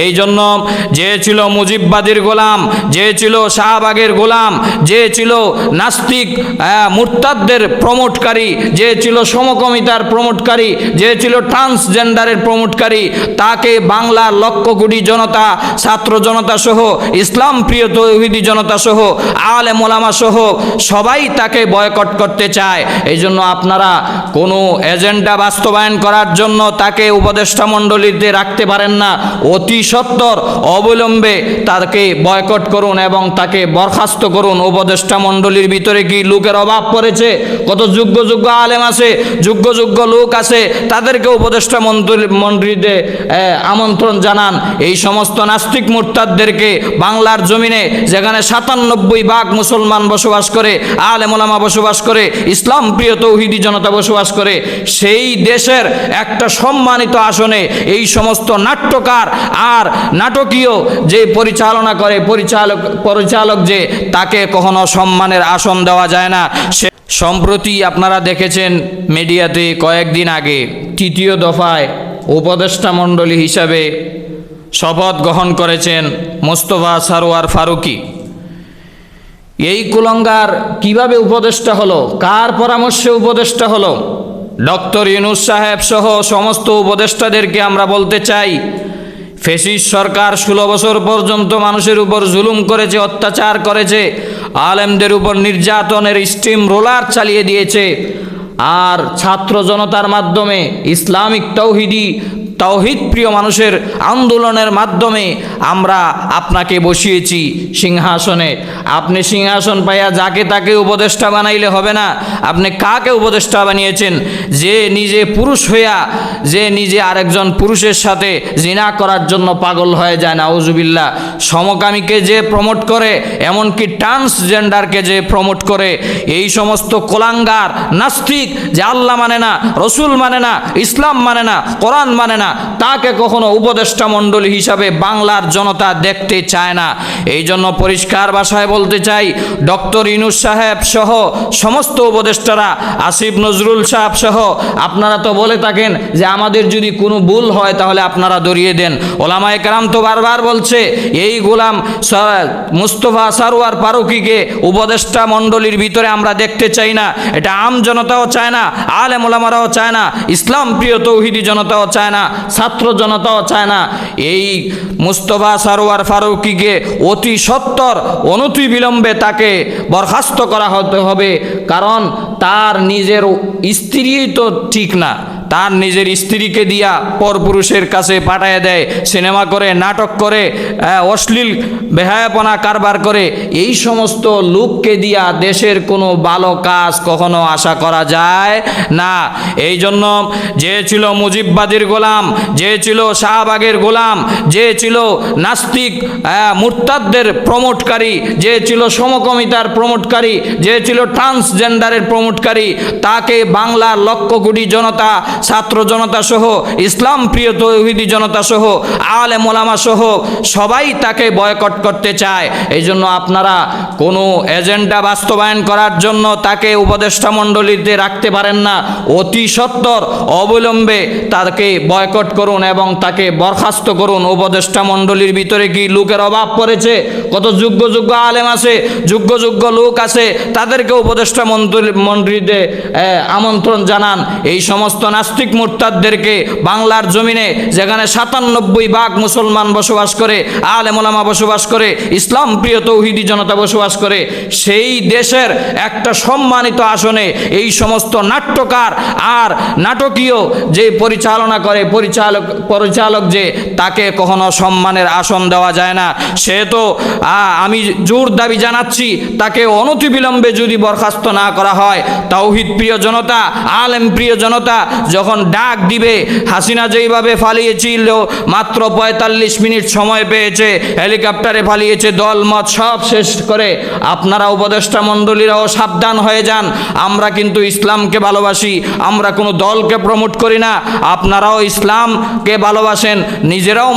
এই জন্য যে ছিল মুজিববাদীর গোলাম, যে ছিল শাহবাগের গোলাম, যে ছিল নাস্তিক মুরতাদদের প্রমোটকারী, যে ছিল সমকামিতার প্রমোটকারী, যে ছিল ট্রান্সজেন্ডারের প্রমোটকারী, তাকে বাংলার লক্ষ কোটি জনতা, ছাত্র জনতা সহ, ইসলাম প্রিয় তৌহিদি জনতা সহ, আলেম ওলামা সহ সবাই তাকে বয়কট করতে চায়। এই জন্য আপনারা কোনো এজেন্ডা বাস্তবায়ন করার জন্য তাকে উপদেষ্টা মণ্ডলীতে রাখতে পারেন না। অতি সত্বর অবিলম্বে তাকে বয়কট করুন এবং তাকে বরখাস্ত করুন। উপদেষ্টা মণ্ডলীর ভিতরে কি লোকের অভাব পড়েছে? কত যোগ্য যোগ্য আলেম আছে, যোগ্য যোগ্য লোক আছে, তাদেরকে উপদেষ্টা মণ্ডলীতে আমন্ত্রণ জানান। এই সমস্ত নাস্তিক মুরতাদদেরকে বাংলার জমিনে, যেখানে ৯৭% মুসলমান বসবাস করে, আলেম ওলামা বসবাস করে, ইসলাম প্রিয় তৌহিদি জনতা বসবাস করে, সেই দেশের একটা সম্মানিত আসনে এই সমস্ত নাট্যকার আর নাটকীয় যে পরিচালনা করে পরিচালক যে, তাকে কখনো সম্মানের আসন দেওয়া যায় না। সম্প্রতি আপনারা দেখেছেন মিডিয়াতে কয়েকদিন আগে ৩য় দফায় উপদেষ্টা মণ্ডলী হিসাবে শপথ গ্রহণ করেছেন মোস্তফা সরওয়ার ফারুকী। এই কুলঙ্গার কিভাবে উপদেষ্টা হলো? কার পরামর্শে উপদেষ্টা হলো? ডক্টর ইউনূস সাহেব সহ সমস্ত উপদেষ্টাদেরকে আমরা বলতে চাই, ফ্যাসিস্ট সরকার 16 বছর পর্যন্ত মানুষের উপর জুলুম করেছে, অত্যাচার করেছে, আলেমদের উপর নির্যাতনের স্টিম রোলার চালিয়ে দিয়েছে। আর ছাত্র জনতার মাধ্যমে ইসলামিক তাওহিদ প্রিয় মানুষের আন্দোলনের মাধ্যমে আমরা আপনাকে বসিয়েছি সিংহাসনে। আপনি সিংহাসন পাইয়া যাকে তাকে উপদেষ্টা বানাইলে হবে না। আপনি কাকে উপদেষ্টা বানিয়েছেন? যে নিজে পুরুষ হইয়া, যে নিজে আরেকজন পুরুষের সাথে জিনা করার জন্য পাগল হয়ে যায়, নাউজুবিল্লাহ। সমকামীকে যে প্রমোট করে, এমনকি ট্রান্সজেন্ডারকে যে প্রমোট করে, এই সমস্ত কোলাঙ্গার নাস্তিক, যে আল্লাহ মানে না, রসুল মানে না, ইসলাম মানে না, কোরআন মানে না, তাকে কখনো উপদেষ্টা মণ্ডলী হিসাবে বাংলার জনতা দেখতে চায় না। এই জন্য পরিষ্কার ভাষায় বলতে চাই, ডক্টর ইউনূস সাহেব সহ সমস্ত উপদেষ্টারা, আসিফ নজরুল সাহেব সহ, আপনারা তো বলে থাকেন যে আমাদের যদি কোনো ভুল হয় তাহলে আপনারা ধরিয়ে দেন। ওলামায়ে কেরাম তো বারবার বলছে এই গোলাম মোস্তফা সরওয়ার ফারুকীকে উপদেষ্টা মণ্ডলীর ভিতরে আমরা দেখতে চাই না। এটা আম জনতাও চায় না, আলেম ওলামারাও চায় না, ইসলাম প্রিয় তৌহিদি জনতাও চায় না, ছাত্র জনতাও চায় না। এই মোস্তফা সরওয়ার ফারুকীকে অতি সত্বর অনতিবিলম্বে তাকে বরখাস্ত করা হতে হবে। কারণ তার নিজের স্ত্রী তো ঠিক না, তার নিজের স্ত্রীকে দিয়া পরপুরুষের কাছে পাঠায় দেয়, সিনেমা করে, নাটক করে, অশ্লীল বেহায়াপনা কারবার করে। এই সমস্ত লোককে দিয়া দেশের কোনো ভালো কাজ কখনো আশা করা যায় না। এই জন্য যে ছিল মুজিববাদীর গোলাম, যে ছিল শাহবাগের গোলাম, যে ছিল নাস্তিক মুরতাদদের প্রমোটকারী, যে ছিল সমকামিতার প্রমোটকারী, যে ছিল ট্রান্সজেন্ডারের প্রমোটকারী, তাকে বাংলার লক্ষ কোটি জনতা, ছাত্র জনতা সহ, ইসলাম প্রিয় তৌহিদি জনতা সহ, আলেম ওলামা সহ সবাই তাকে বয়কট করতে চায়। এই জন্য আপনারা কোনো এজেন্ডা বাস্তবায়ন করার জন্য তাকে উপদেষ্টা মণ্ডলীতে রাখতে পারেন না। অতি সত্বর অবিলম্বে তাকে বয়কট করুন এবং তাকে বরখাস্ত করুন। উপদেষ্টা মণ্ডলীর ভিতরে কি লোকের অভাব পড়েছে? কত যোগ্য যোগ্য আলেম আছে, যোগ্য যোগ্য লোক আছে, তাদেরকে উপদেষ্টা মণ্ডলীতে আমন্ত্রণ জানান। এই সমস্ত নাস্তিক মুরতাদদেরকে বাংলার জমিনে, যেখানে ৯৭% মুসলমান বসবাস করে, আলেম ওলামা বসবাস করে, ইসলাম প্রিয় তৌহিদি জনতা বসবাস করে, সেই দেশের একটা সম্মানিত আসনে এই সমস্ত নাট্যকার আর নাটকীয় যে পরিচালনা করে পরিচালক যে, তাকে কখনো সম্মানের আসন দেওয়া যায় না। সে তো আমি জোর দাবি জানাচ্ছি, তাকে অনতিবিলম্বে যদি বরখাস্ত না করা হয়, তাওহিদ প্রিয় জনতা, আলেম প্রিয় জনতা যখন ডাক দিবে, হাসিনা যেইভাবে পালিয়েছিল, মাত্র ৪৫ মিনিট সময় পেয়েছে, হেলিকপ্টারে পালিয়েছে, দলমত সব শেষ করে। আপনারা উপদেষ্টা মণ্ডলীরাও সাবধান হয়ে যান। আমরা কিন্তু ইসলামকে ভালোবাসি, আমরা কোনো দলকে প্রমোট করি না। আপনারাও ইসলামকে ভালোবাসেন, নিজেরাও